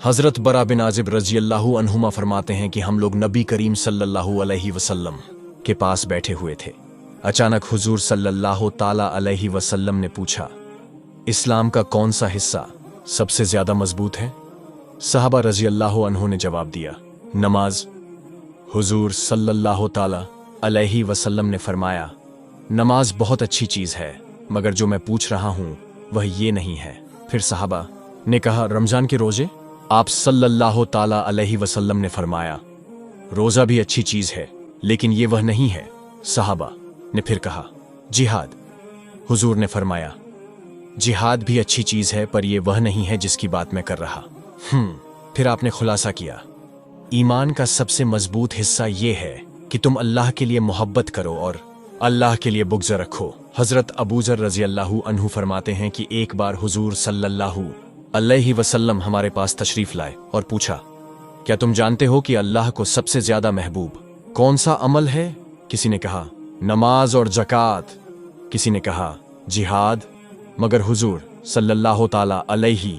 हज़रत बरा बिन आज़िब रज़ियल्लाहु अन्हुमा फरमाते हैं कि हम लोग नबी करीम सल्लल्लाहु अलैहि वसल्लम के पास बैठे हुए थे। अचानक हुजूर सल्लल्लाहु ताला अलैहि वसल्लम ने पूछा, इस्लाम का कौन सा हिस्सा सबसे ज्यादा मजबूत है? सहाबा रज़ियल्लाहु अन्हु ने जवाब दिया, नमाज। हुजूर सल्लल्लाहु ताला अलैहि वसल्लम ने फरमाया, नमाज बहुत अच्छी चीज है, मगर जो मैं पूछ रहा हूं वह ये नहीं है। फिर सहाबा ने कहा, रमजान के रोजे? आप सल्लल्लाहु ताला अलैहि वसल्लम ने फरमाया, रोजा भी अच्छी चीज है, लेकिन ये वह नहीं है। सहाबा ने फिर कहा, जिहाद। हुजूर ने फरमाया, जिहाद भी अच्छी चीज है, पर यह वह नहीं है जिसकी बात मैं कर रहा। फिर आपने खुलासा किया, ईमान का सबसे मजबूत हिस्सा यह है कि तुम अल्लाह के लिए मोहब्बत करो और अल्लाह के लिए बुग़्ज़ रखो। हजरत अबू ज़र रज़ियल्लाहु अन्हु फरमाते हैं कि एक बार हुजूर सल्लल्लाहु अलैहि वसल्लम हमारे पास तशरीफ लाए और पूछा, क्या तुम जानते हो कि अल्लाह को सबसे ज्यादा महबूब कौन सा अमल है? किसी ने कहा, नमाज और ज़कात। किसी ने कहा, जिहाद। मगर हुजूर सल्लल्लाहु ताला अलैहि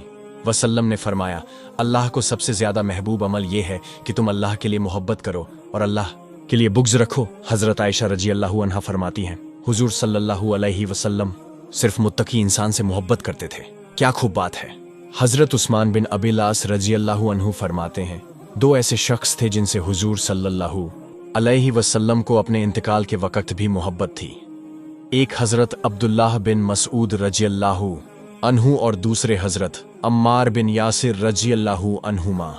वसल्लम ने फरमाया, अल्लाह को सबसे ज्यादा महबूब अमल यह है कि तुम अल्लाह के लिए मोहब्बत करो और अल्लाह के लिए बुग़्ज़ रखो। हजरत आयशा रज़ियल्लाहु अन्हा फरमाती हैं, हुजूर सल्लल्लाहु अलैहि वसल्लम सिर्फ मुत्तकी इंसान से मोहब्बत करते थे। क्या खूब बात है। हजरत उस्मान बिन अबिल आस रज़ियल्लाहु अन्हु फरमाते हैं, दो ऐसे शख्स थे जिनसे हुजूर सल्लल्लाहु अलैहि वसल्लम को अपने इंतकाल के वक्त भी मोहब्बत थी। एक हजरत अब्दुल्लाह बिन मसऊद रज़ियल्लाहु अन्हु और दूसरे हजरत अम्मार बिन यासिर रज़ियल्लाहु अन्हुमा।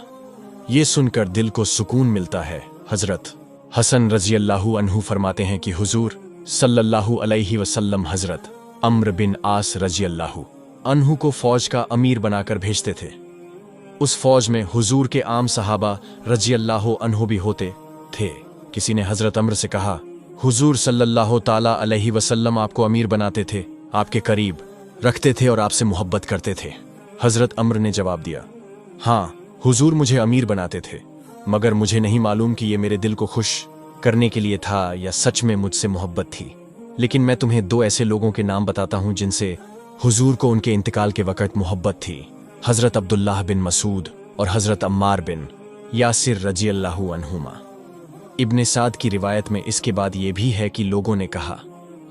ये सुनकर दिल को सुकून मिलता है। हजरत हसन रज़ियल्लाहु अन्हु फरमाते हैं कि हुजूर सल्लल्लाहु अलैहि वसल्लम हजरत अम्र बिन आस रज़ियल्लाहु अन्हु को फौज का अमीर बनाकर भेजते थे। उस फौज में हुजूर के आम सहाबा रज़ियल्लाहु अन्हु भी होते थे। किसी ने हजरत अम्र से कहा, हुजूर सल्लल्लाहु ताला अलैहि वसल्लम आपको अमीर बनाते थे, आपके करीब रखते थे और आपसे मोहब्बत करते थे। हजरत अम्र ने जवाब दिया, हाँ हुजूर मुझे अमीर बनाते थे, मगर मुझे नहीं मालूम कि ये मेरे दिल को खुश करने के लिए था या सच में मुझसे मोहब्बत थी। लेकिन मैं तुम्हें दो ऐसे लोगों के नाम बताता हूं जिनसे हुजूर को उनके इंतकाल के वक़्त मोहब्बत थी, हजरत अब्दुल्लाह बिन मसूद और हजरत अम्मार बिन यासिर रज़ियल्लाहु अन्हुमा। इब्ने साद की रिवायत में इसके बाद ये भी है कि लोगों ने कहा,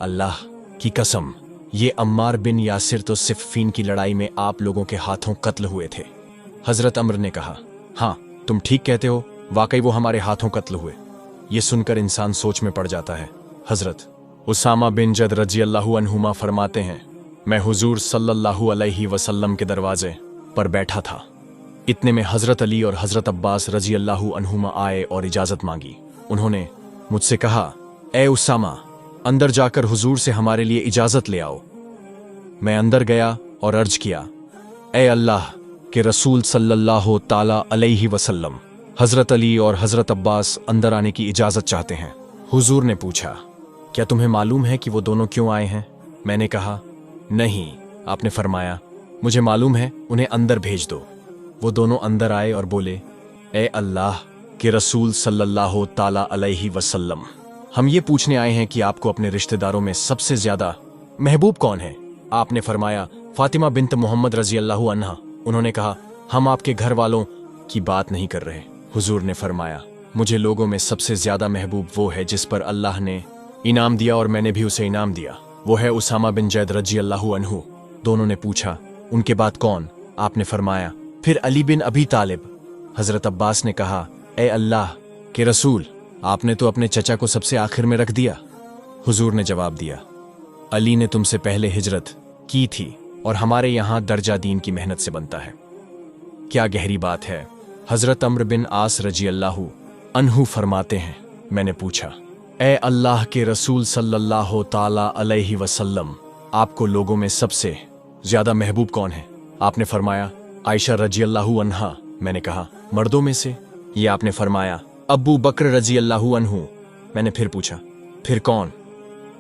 अल्लाह की कसम, ये अम्मार बिन यासिर तो सिफ़ीन की लड़ाई में आप लोगों के हाथों कत्ल हुए थे। हजरत अम्र ने कहा, हाँ तुम ठीक कहते हो, वाकई वो हमारे हाथों कत्ल हुए। ये सुनकर इंसान सोच में पड़ जाता है। हजरत उसामा बिन जद रज़ियल्लाहु अन्हुमा फरमाते हैं, मैं हुजूर सल्लल्लाहु अलैहि वसल्लम के दरवाजे पर बैठा था। इतने में हजरत अली और हजरत अब्बास रज़ियल्लाहु अन्हुमा आए और इजाजत मांगी। उन्होंने मुझसे कहा, ए उसामा, अंदर जाकर हुजूर से हमारे लिए इजाजत ले आओ। मैं अंदर गया और अर्ज किया, ए अल्लाह के रसूल सल्लल्लाहु ताला अलैहि वसल्लम, हजरत अली और हजरत अब्बास अंदर आने की इजाजत चाहते हैं। हुजूर ने पूछा, क्या तुम्हें मालूम है कि वो दोनों क्यों आए हैं? मैंने कहा, नहीं। आपने फरमाया, मुझे मालूम है, उन्हें अंदर भेज दो। वो दोनों अंदर आए और बोले, ए अल्लाह के रसूल सल्लल्लाहु ताला अलैहि वसल्लम, हम ये पूछने आए हैं कि आपको अपने रिश्तेदारों में सबसे ज्यादा महबूब कौन है? आपने फरमाया, फातिमा बिन्त मोहम्मद रज़ियल्लाहु अन्हा। उन्होंने कहा, हम आपके घर वालों की बात नहीं कर रहे। हुजूर ने फरमाया, मुझे लोगों में सबसे ज्यादा महबूब वो है जिस पर अल्लाह ने इनाम दिया और मैंने भी उसे इनाम दिया, वो है उसामा बिन जैद रज़ियल्लाहु अन्हु। दोनों ने पूछा, उनके बाद कौन? आपने फरमाया, फिर अली बिन अबी तालिब। हजरत अब्बास ने कहा, ए अल्लाह के रसूल, आपने तो अपने चचा को सबसे आखिर में रख दिया। हुजूर ने जवाब दिया, अली ने तुमसे पहले हिजरत की थी और हमारे यहाँ दर्जा दीन की मेहनत से बनता है। क्या गहरी बात है। हजरत अम्र बिन आस रज़ियल्लाहु अन्हु फरमाते हैं, मैंने पूछा, ए अल्लाह के रसूल सल्लल्लाहु ताला अलैहि वसल्लम, आपको लोगों में सबसे ज्यादा महबूब कौन है? आपने फरमाया, आयशा रज़ियल्लाहु अन्हा। मैंने कहा, मर्दों में से? ये आपने फरमाया, अबू बकर रज़ियल्लाहु अन्हु। मैंने फिर पूछा, फिर कौन?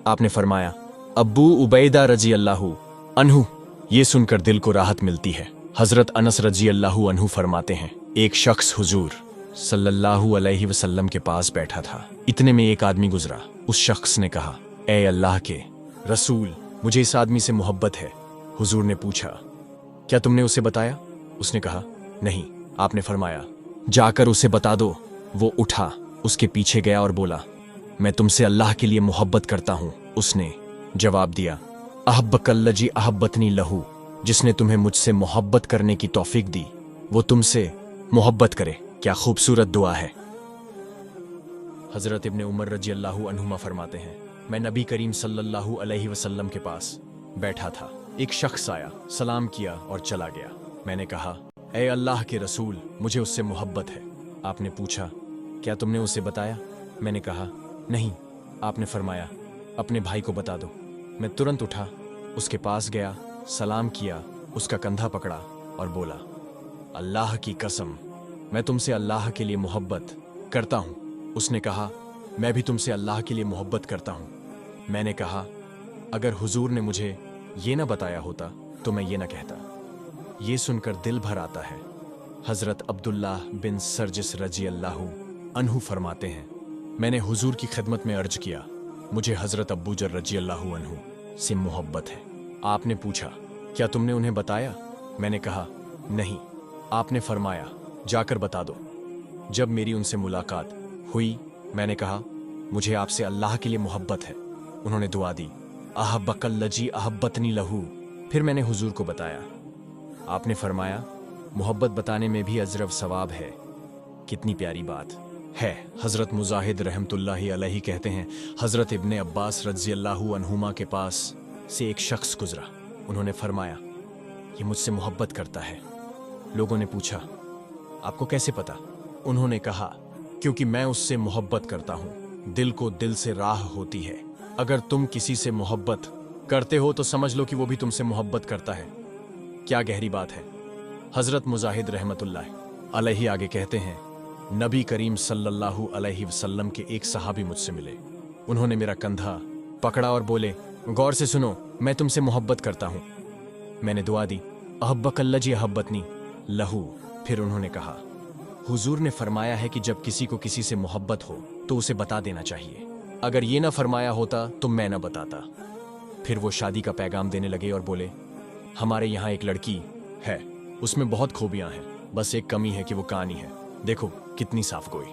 आपने फरमाया, अबू उबैदा रज़ियल्लाहु अन्हु। ये सुनकर दिल को राहत मिलती है। हजरत अनस रज़ियल्लाहु अन्हु फरमाते हैं, एक शख्स हुजूर सल्लल्लाहु अलैहि वसल्लम के पास बैठा था। इतने में एक आदमी गुजरा। उस शख्स ने कहा, ए अल्लाह के रसूल, मुझे इस आदमी से मोहब्बत है। हुजूर ने पूछा, क्या तुमने उसे बताया? उसने कहा, नहीं। आपने फरमाया, जाकर उसे बता दो। वो उठा, उसके पीछे गया और बोला, मैं तुमसे अल्लाह के लिए मोहब्बत करता हूँ। उसने जवाब दिया, अहब्बकल्लजी अहब्बतनी लहू, जिसने तुम्हें मुझसे मोहब्बत करने की तौफीक दी वो तुमसे मोहब्बत करे। क्या खूबसूरत दुआ है। हजरत इब्ने उमर रजी अल्लाहु अन्हुमा फरमाते हैं, मैं नबी करीम सल्लल्लाहु अलैहि वसल्लम के पास बैठा था। एक शख्स आया, सलाम किया और चला गया। मैंने कहा, ए अल्लाह के रसूल, मुझे उससे मोहब्बत है। आपने पूछा, क्या तुमने उसे बताया? मैंने कहा, नहीं। आपने फरमाया, अपने भाई को बता दो। मैं तुरंत उठा, उसके पास गया, सलाम किया, उसका कंधा पकड़ा और बोला, अल्लाह की कसम, मैं तुमसे अल्लाह के लिए मोहब्बत करता हूँ। उसने कहा, मैं भी तुमसे अल्लाह के लिए मोहब्बत करता हूँ। मैंने कहा, अगर हुजूर ने मुझे ये ना बताया होता तो मैं ये ना कहता। ये सुनकर दिल भर आता है। हजरत अब्दुल्लाह बिन सरजिस रजी अल्लाहु अन्हु फरमाते हैं, मैंने हुजूर की खिदमत में अर्ज किया, मुझे हजरत अब्बूजर रजी अल्लाहु अन्हु से मोहब्बत है। आपने पूछा, क्या तुमने उन्हें बताया? मैंने कहा, नहीं। आपने फरमाया, जाकर बता दो। जब मेरी उनसे मुलाकात हुई, मैंने कहा, मुझे आपसे अल्लाह के लिए मोहब्बत है। उन्होंने दुआ दी, अहब्बकल्लजी अहब्बतनी लहू। फिर मैंने हुजूर को बताया। आपने फरमाया, मोहब्बत बताने में भी अजर सवाब है। कितनी प्यारी बात है। हजरत मुजाहिद रहमतुल्लाहि अलैहि कहते हैं, हजरत इब्ने अब्बास रज़ी अल्लाहु अन्हुमा के पास से एक शख्स गुजरा। उन्होंने फरमाया, ये मुझसे मोहब्बत करता है। लोगों ने पूछा, आपको कैसे पता? उन्होंने कहा, क्योंकि मैं उससे मोहब्बत करता हूँ। दिल को दिल से राह होती है। अगर तुम किसी से मोहब्बत करते हो तो समझ लो कि वो भी तुमसे मोहब्बत करता है। क्या गहरी बात है। हजरत मुजाहिद रहमतुल्लाह अलैहि आगे कहते हैं, नबी करीम सल्लल्लाहु अलैहि वसल्लम के एक सहाबी मुझसे मिले। उन्होंने मेरा कंधा पकड़ा और बोले, गौर से सुनो, मैं तुमसे मोहब्बत करता हूँ। मैंने दुआ दी, अहब्बकल्लजी अहब्बतनी लहू। फिर उन्होंने कहा, हुजूर ने फरमाया है कि जब किसी को किसी से मोहब्बत हो तो उसे बता देना चाहिए। अगर ये ना फरमाया होता तो मैं ना बताता। फिर वो शादी का पैगाम देने लगे और बोले, हमारे यहाँ एक लड़की है, उसमें बहुत खूबियां हैं, बस एक कमी है कि वो कानी है। देखो कितनी साफ गोई।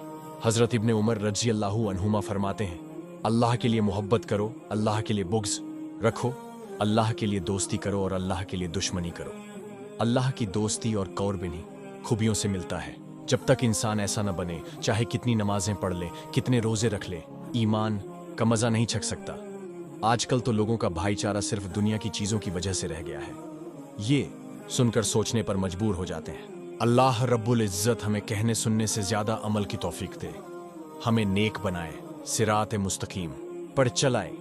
हजरत इब्ने उमर रजी अल्लाहु अन्हुमा फरमाते हैं, अल्लाह के लिए मोहब्बत करो, अल्लाह के लिए बुग़्ज़ रखो, अल्लाह के लिए दोस्ती करो और अल्लाह के लिए दुश्मनी करो। अल्लाह की दोस्ती और क़ुर्बनी खूबियों से मिलता है। जब तक इंसान ऐसा न बने, चाहे कितनी नमाजें पढ़ ले, कितने रोजे रख ले, ईमान का मजा नहीं छक सकता। आजकल तो लोगों का भाईचारा सिर्फ दुनिया की चीजों की वजह से रह गया है। ये सुनकर सोचने पर मजबूर हो जाते हैं। अल्लाह रब्बुल इज्जत हमें कहने सुनने से ज्यादा अमल की तौफीक दे, हमें नेक बनाए, सिरात मुस्तकीम पर चलाए,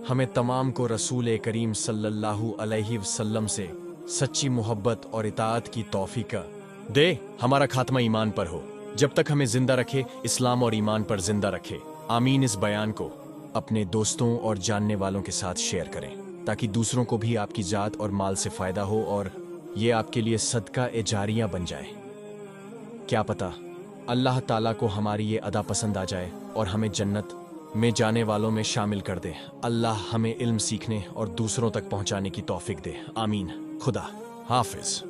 हमें तमाम को रसूल करीम सल्लल्लाहु अलैहि वसल्लम से सच्ची मोहब्बत और इताअत की तौफीक दे। हमारा खात्मा ईमान पर हो। जब तक हमें जिंदा रखे, इस्लाम और ईमान पर जिंदा रखे। आमीन। इस बयान को अपने दोस्तों और जानने वालों के साथ शेयर करें ताकि दूसरों को भी आपकी जात और माल से फायदा हो और ये आपके लिए सदका ए जारिया बन जाए। क्या पता अल्लाह ताला को हमारी ये अदा पसंद आ जाए और हमें जन्नत में जाने वालों में शामिल कर दे। अल्लाह हमें इल्म सीखने और दूसरों तक पहुंचाने की तौफीक दे। आमीन। खुदा हाफिज।